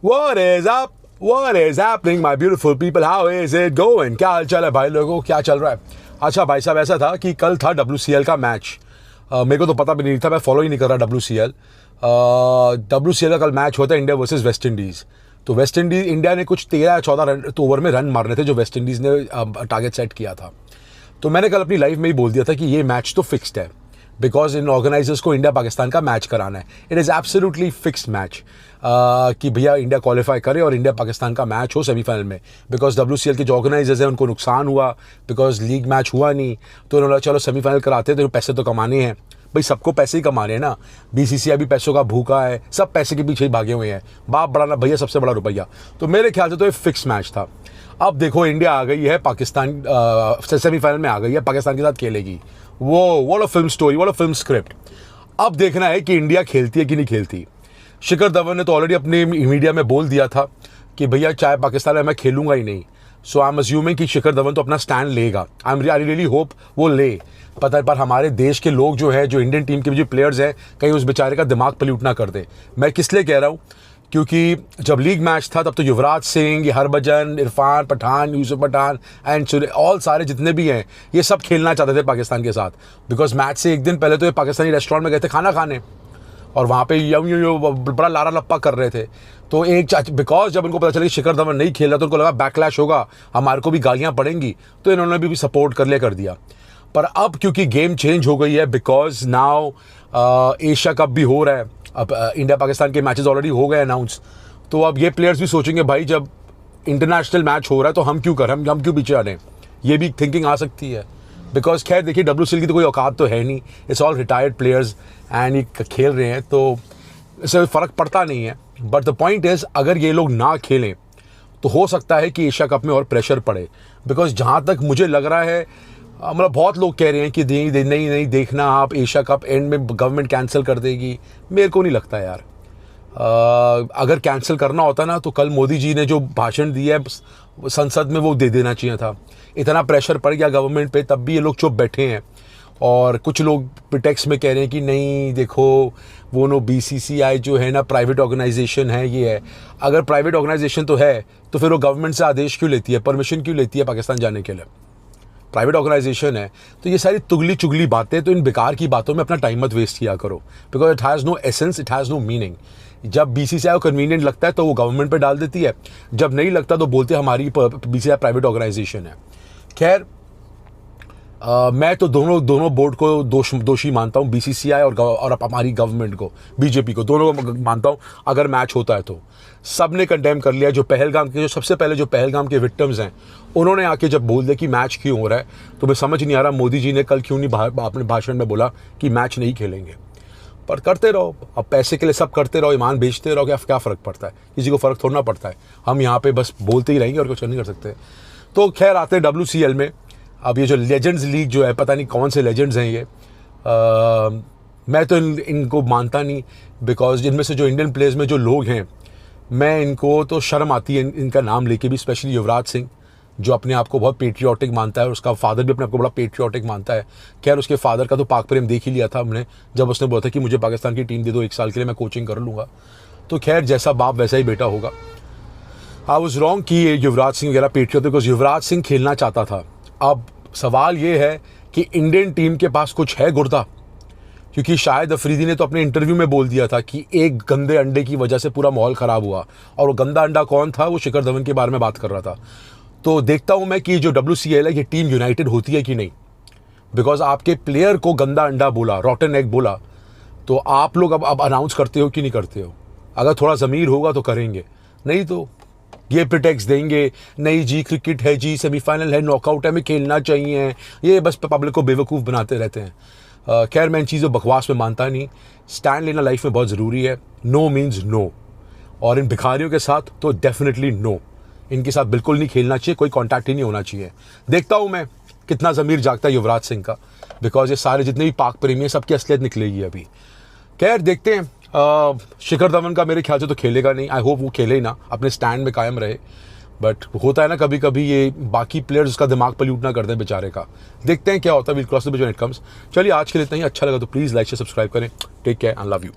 What is up? What is happening, my beautiful people? How is it going? क्या हाल चाल है भाई लोगों, क्या चल रहा है? अच्छा भाई साहब, ऐसा था कि कल था WCL का मैच। मेरे को तो पता भी नहीं था, मैं फॉलो ही नहीं कर रहा WCL। WCL का कल मैच होता है इंडिया वर्सेस वेस्ट इंडीज़। तो वेस्ट इंडीज़ इंडिया ने कुछ 13 या 14 रन तो ओवर में रन मारने थे, जो वेस्ट इंडीज़ ने टारगेट सेट किया था। तो मैंने कल अपनी लाइफ में ही बोल दिया था कि ये मैच तो फिक्स्ड है, बिकॉज इन ऑर्गेनाइजर्स को इंडिया पाकिस्तान का मैच कराना है। It is absolutely fixed match कि भैया इंडिया क्वालिफाई करे और इंडिया पाकिस्तान का मैच हो सेमीफाइनल में। बिकॉज WCL के जो ऑर्गेनाइजर्स हैं उनको नुकसान हुआ, बिकॉज लीग मैच हुआ नहीं, तो उन्होंने चलो सेमीफाइनल कराते तो पैसे तो कमाने हैं भाई, सबको पैसे ही कमाने हैं ना। BCCI भी पैसों का भूखा है, सब पैसे के पीछे ही भागे हुए हैं, बाप बड़ा ना भैया सबसे बड़ा रुपया। तो मेरे ख्याल से तो ये फिक्स मैच था। अब देखो इंडिया आ गई है पाकिस्तान, सेमीफाइनल में आ गई है, पाकिस्तान के साथ खेलेगी। वो what a film story, what a film script. अब देखना है कि इंडिया खेलती है कि नहीं खेलती। शिखर धवन ने तो ऑलरेडी अपने मीडिया में बोल दिया था कि भैया चाहे पाकिस्तान में मैं खेलूंगा ही नहीं। सो आई एम अज्यूमिंग कि शिखर धवन तो अपना स्टैंड लेगा। आई रियली होप वो ले। पता है, पर हमारे देश के लोग जो है, जो इंडियन टीम के जो प्लेयर्स हैं, कहीं उस बेचारे का दिमाग पल्यूट ना कर दे। मैं किस लिए कह रहा हूँ, क्योंकि जब लीग मैच था तब तो युवराज सिंह, हरभजन, इरफान पठान, यूसुफ पठान एंड ऑल सारे जितने भी हैं, ये सब खेलना चाहते थे पाकिस्तान के साथ। बिकॉज मैच से एक दिन पहले तो ये पाकिस्तानी रेस्टोरेंट में गए थे खाना खाने, और वहाँ पे यूं बड़ा लारा लप्पा कर रहे थे। तो बिकॉज जब उनको पता चला कि शिखर धवन नहीं खेल रहा तो उनको लगा बैकलैश होगा, हमारे को भी गालियाँ पड़ेंगी, तो इन्होंने भी सपोर्ट कर दिया। पर अब क्योंकि गेम चेंज हो गई है, बिकॉज नाउ एशिया कप भी हो रहा है, अब इंडिया पाकिस्तान के मैचेस ऑलरेडी हो गए अनाउंस, तो अब ये प्लेयर्स भी सोचेंगे भाई जब इंटरनेशनल मैच हो रहा है तो हम क्यों करें, हम क्यों पीछे आ रहे हैं। ये भी थिंकिंग आ सकती है। बिकॉज खैर देखिए WCL की तो कोई औकात तो है नहीं, it's all retired players and ये खेल रहे हैं, तो इससे फ़र्क पड़ता नहीं है। बट द पॉइंट इज़, अगर ये लोग ना खेलें तो हो सकता है कि एशिया कप में और प्रेशर पड़े। बिकॉज जहाँ तक मुझे लग रहा है, मतलब बहुत लोग कह रहे हैं कि नहीं देखना आप, एशिया कप एंड में गवर्नमेंट कैंसिल कर देगी। मेरे को नहीं लगता यार। अगर कैंसिल करना होता ना तो कल मोदी जी ने जो भाषण दिया है संसद में वो दे देना चाहिए था। इतना प्रेशर पड़ गया गवर्नमेंट पे, तब भी ये लोग चुप बैठे हैं। और कुछ लोग प्रिटेक्स्ट में कह रहे हैं कि नहीं देखो वो BCCI जो है ना, प्राइवेट ऑर्गेनाइजेशन है, ये है। अगर प्राइवेट ऑर्गेनाइजेशन तो है तो फिर वो गवर्नमेंट से आदेश क्यों लेती है, परमिशन क्यों लेती है पाकिस्तान जाने के लिए? प्राइवेट ऑर्गेनाइजेशन है। तो ये सारी तुगली चुगली बातें, तो इन बेकार की बातों में अपना टाइम मत वेस्ट किया करो, because it has no essence, it has no meaning. जब BCCI को कन्वीनियंट लगता है तो वो गवर्नमेंट पे डाल देती है, जब नहीं लगता तो बोलते हैं हमारी BCCI प्राइवेट ऑर्गेनाइजेशन है। खैर मैं तो दोनों बोर्ड को दोषी मानता हूँ, BCCI और हमारी गवर्नमेंट को, बीजेपी को, दोनों को मानता हूँ। अगर मैच होता है तो सब ने कंडेम कर लिया। जो पहलगाम के, जो सबसे पहले जो पहलगाम के विक्टिम्स हैं, उन्होंने आके जब बोल दिया कि मैच क्यों हो रहा है, तो मैं समझ नहीं आ रहा मोदी जी ने कल क्यों नहीं अपने भाषण में बोला कि मैच नहीं खेलेंगे। पर करते रहो, अब पैसे के लिए सब करते रहो, ईमान बेचते रहो, क्या फ़र्क पड़ता है? किसी को फ़र्क थोड़ा ना पड़ता है। हम यहाँ पे बस बोलते ही रहेंगे और कुछ नहीं कर सकते। तो खैर आते हैं WCL में। अब ये जो लेजेंड्स लीग जो है, पता नहीं कौन से लेजेंड्स हैं ये। मैं तो इनको मानता नहीं, बिकॉज इनमें से जो इंडियन प्लेयर्स में जो लोग हैं, मैं इनको तो शर्म आती है इनका नाम लेके भी। स्पेशली युवराज सिंह, जो अपने आप को बहुत पेट्रियाटिक मानता है, और उसका फादर भी अपने आप को बड़ा पेट्रियाटिक मानता है। खैर उसके फादर का तो पाक प्रेम देख ही लिया था हमने, जब उसने बोला था कि मुझे पाकिस्तान की टीम दे दो 1 साल के लिए, मैं कोचिंग कर लूँगा। तो खैर जैसा बाप वैसा ही बेटा होगा। आई वाज रॉन्ग कि युवराज सिंह वगैरह पेट्रियट, बिकॉज युवराज सिंह खेलना चाहता था। अब सवाल ये है कि इंडियन टीम के पास कुछ है गुर्दा, क्योंकि शाहिद अफरीदी ने तो अपने इंटरव्यू में बोल दिया था कि एक गंदे अंडे की वजह से पूरा माहौल ख़राब हुआ, और वो गंदा अंडा कौन था? वो शिखर धवन के बारे में बात कर रहा था। तो देखता हूँ मैं कि जो WCL है, ये टीम यूनाइटेड होती है कि नहीं। बिकॉज आपके प्लेयर को गंदा अंडा बोला, रॉटन एग बोला, तो आप लोग अब अनाउंस करते हो कि नहीं करते हो? अगर थोड़ा ज़मीर होगा तो करेंगे, नहीं तो ये प्रिटेक्स देंगे, नहीं जी क्रिकेट है जी, सेमीफाइनल है, नॉकआउट है, में खेलना चाहिए, ये बस पब्लिक को बेवकूफ़ बनाते रहते हैं। खैर मैं इन चीज़ों बकवास में मानता नहीं। स्टैंड लेना लाइफ में बहुत ज़रूरी है। नो मीन्स नो, और इन भिखारियों के साथ तो डेफिनेटली नो, इनके साथ बिल्कुल नहीं खेलना चाहिए, कोई कॉन्टैक्ट ही नहीं होना चाहिए। देखता हूँ मैं कितना ज़मीर जागता है युवराज सिंह का, बिकॉज ये सारे जितने भी पाक प्रेमी हैं सबकी असलियत निकलेगी अभी। खैर देखते हैं। शिखर धवन का मेरे ख्याल से तो खेलेगा नहीं। आई होप वो खेले ही ना, अपने स्टैंड में कायम रहे। बट होता है ना कभी कभी ये बाकी प्लेयर्स उसका दिमाग पल्यूट ना कर दें बेचारे का। देखते हैं क्या होता है। Will cross the bridge when it comes. चलिए आज के लिए इतना ही। अच्छा लगा तो प्लीज़ लाइक से सब्सक्राइब करें। Take care and love you.